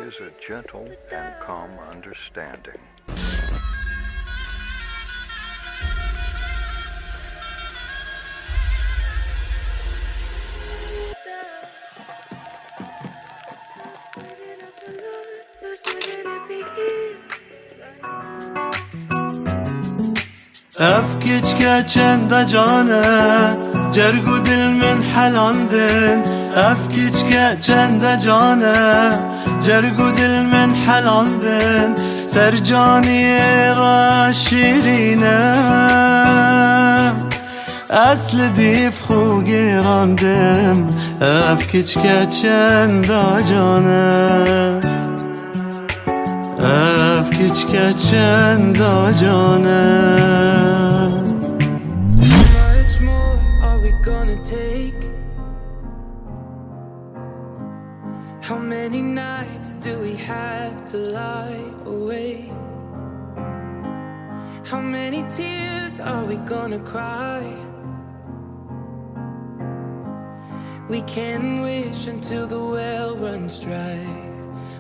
always a gentle and calm understanding. أفكج كأشند جانا جرقو دل من حلاندن أفكج كأشند جانا جرقو دل من حلاندن سرجاني راشرينا أصل ديف خوغي راندم أفكج كأشند جانا أفكج كأشند جانا. How many nights do we have to lie awake? How many tears are we gonna cry? We can wish until the well runs dry,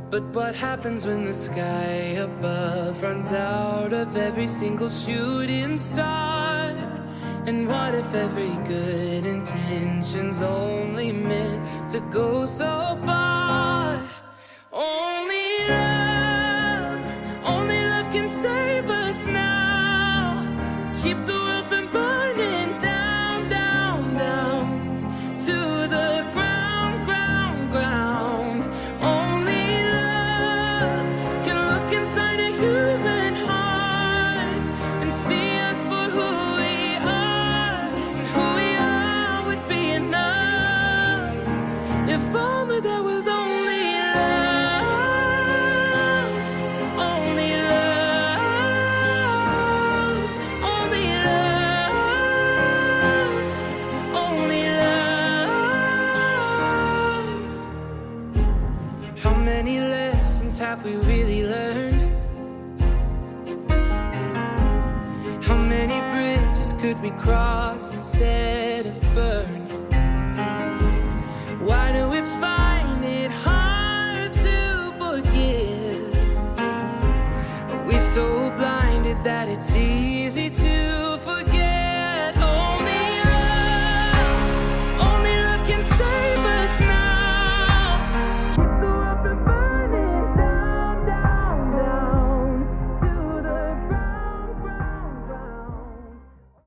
but what happens when the sky above runs out of every single shooting star? And what if every good intention's only meant to go so far? Only love can save us now. Keep the world from burning down, down, down to the ground, ground, ground. Only love can look inside a human heart and see us for who we are, and who we are would be enough if only there was only love, only love, only love, only love. How many lessons have we really learned? How many bridges could we cross instead of burn? Why do we find it hard to forgive? Are we so blinded that it's easy to